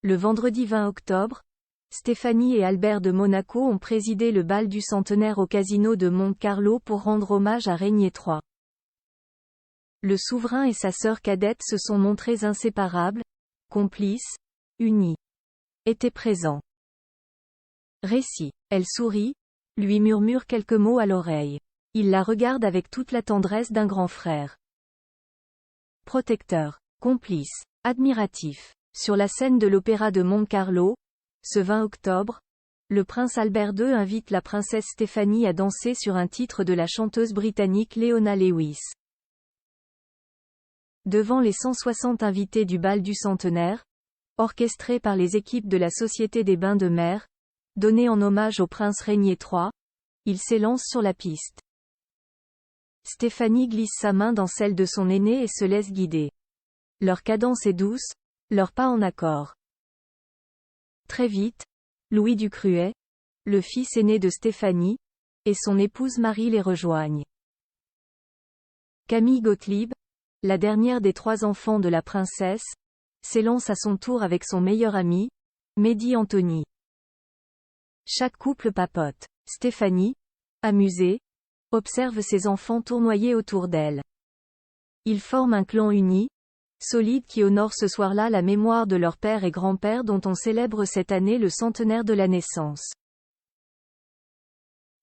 Le vendredi 20 octobre, Stéphanie et Albert de Monaco ont présidé le bal du centenaire au casino de Monte-Carlo pour rendre hommage à Régnier III. Le souverain et sa sœur cadette se sont montrés inséparables, complices, unis. Étaient présents. Récit. Elle sourit, lui murmure quelques mots à l'oreille. Il la regarde avec toute la tendresse d'un grand frère. Protecteur, complice, admiratif. Sur la scène de l'Opéra de Monte-Carlo, ce 20 octobre, le prince Albert II invite la princesse Stéphanie à danser sur un titre de la chanteuse britannique Leona Lewis. Devant les 160 invités du bal du centenaire, orchestré par les équipes de la Société des Bains de Mer, donné en hommage au prince Régnier III, il s'élance sur la piste. Stéphanie glisse sa main dans celle de son aîné et se laisse guider. Leur cadence est douce, leurs pas en accord. Très vite, Louis Ducruet, le fils aîné de Stéphanie, et son épouse Marie les rejoignent. Camille Gottlieb, la dernière des 3 enfants de la princesse, s'élance à son tour avec son meilleur ami, Mehdi Anthony. Chaque couple papote. Stéphanie, amusée, observe ses enfants tournoyer autour d'elle. Ils forment un clan uni, solide qui honore ce soir-là la mémoire de leur père et grand-père dont on célèbre cette année le centenaire de la naissance.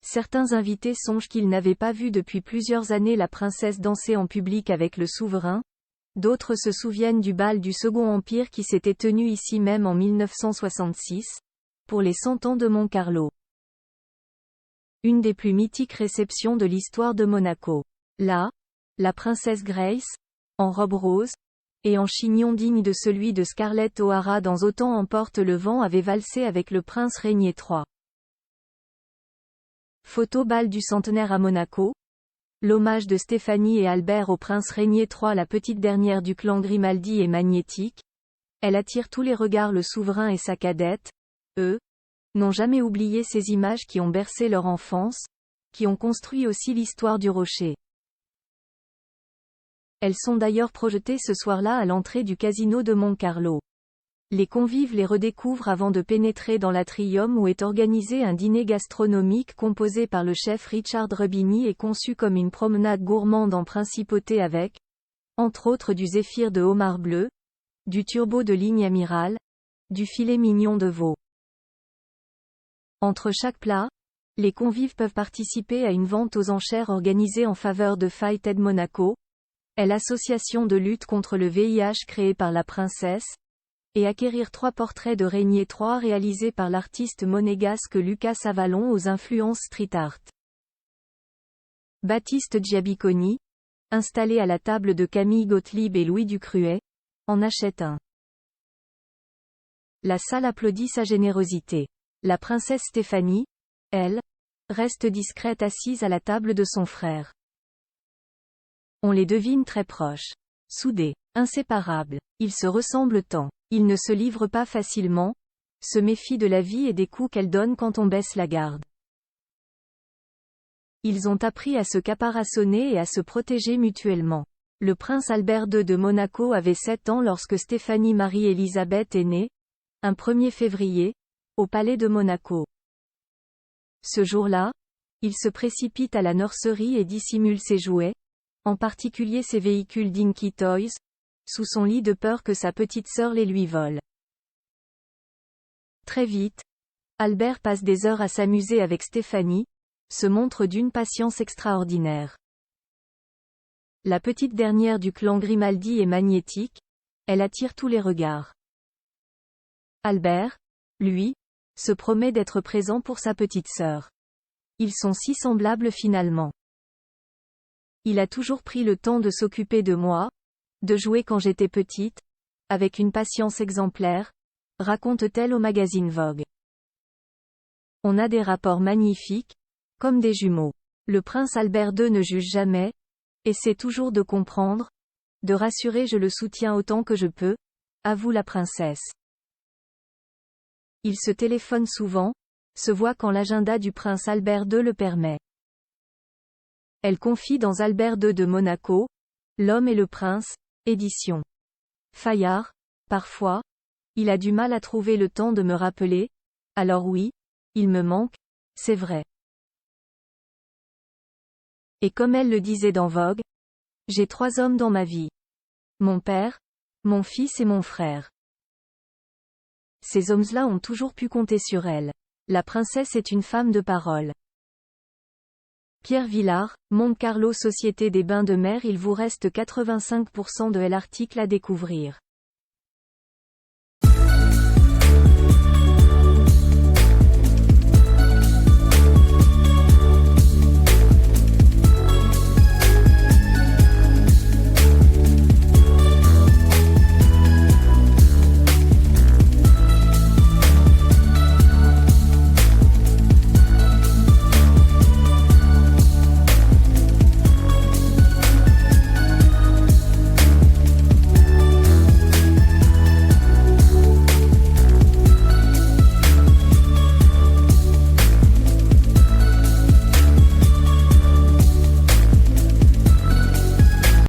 Certains invités songent qu'ils n'avaient pas vu depuis plusieurs années la princesse danser en public avec le souverain, d'autres se souviennent du bal du Second Empire qui s'était tenu ici même en 1966, pour les 100 ans de Monte-Carlo. Une des plus mythiques réceptions de l'histoire de Monaco. Là, la princesse Grace, en robe rose, et en chignon digne de celui de Scarlett O'Hara dans Autant emporte le vent avait valsé avec le prince Régnier III. Photo bal du centenaire à Monaco. L'hommage de Stéphanie et Albert au prince Régnier III, la petite dernière du clan Grimaldi, est magnétique. Elle attire tous les regards. Le souverain et sa cadette, eux, n'ont jamais oublié ces images qui ont bercé leur enfance, qui ont construit aussi l'histoire du rocher. Elles sont d'ailleurs projetées ce soir-là à l'entrée du casino de Monte-Carlo. Les convives les redécouvrent avant de pénétrer dans l'atrium où est organisé un dîner gastronomique composé par le chef Richard Rubini et conçu comme une promenade gourmande en principauté avec, entre autres, du zéphyr de homard bleu, du turbot de ligne amiral, du filet mignon de veau. Entre chaque plat, les convives peuvent participer à une vente aux enchères organisée en faveur de Fight Aid Monaco, l'association de lutte contre le VIH créée par la princesse, et acquérir 3 portraits de Régnier III réalisés par l'artiste monégasque Lucas Avalon aux influences street art. Baptiste Giabiconi, installé à la table de Camille Gottlieb et Louis Ducruet, en achète un. La salle applaudit sa générosité. La princesse Stéphanie, elle, reste discrète assise à la table de son frère. On les devine très proches. Soudés, inséparables. Ils se ressemblent tant. Ils ne se livrent pas facilement, se méfient de la vie et des coups qu'elle donne quand on baisse la garde. Ils ont appris à se caparaçonner et à se protéger mutuellement. Le prince Albert II de Monaco avait 7 ans lorsque Stéphanie Marie-Élisabeth est née, un 1er février, au palais de Monaco. Ce jour-là, il se précipite à la nurserie et dissimule ses jouets, en particulier ses véhicules Dinky Toys, sous son lit de peur que sa petite sœur les lui vole. Très vite, Albert passe des heures à s'amuser avec Stéphanie, se montre d'une patience extraordinaire. La petite dernière du clan Grimaldi est magnétique, elle attire tous les regards. Albert, lui, se promet d'être présent pour sa petite sœur. Ils sont si semblables finalement. Il a toujours pris le temps de s'occuper de moi, de jouer quand j'étais petite, avec une patience exemplaire, raconte-t-elle au magazine Vogue. On a des rapports magnifiques, comme des jumeaux. Le prince Albert II ne juge jamais, essaie toujours de comprendre, de rassurer. Je le soutiens autant que je peux, avoue la princesse. Il se téléphone souvent, se voit quand l'agenda du prince Albert II le permet. Elle confie dans Albert II de Monaco, L'homme et le prince, édition Fayard, parfois, Il a du mal à trouver le temps de me rappeler. Alors oui, il me manque, c'est vrai. Et comme elle le disait dans Vogue, j'ai 3 hommes dans ma vie. Mon père, mon fils et mon frère. Ces hommes-là ont toujours pu compter sur elle. La princesse est une femme de parole. Pierre Villard, Monte Carlo Société des Bains de Mer. Il vous reste 85% de l'article à découvrir.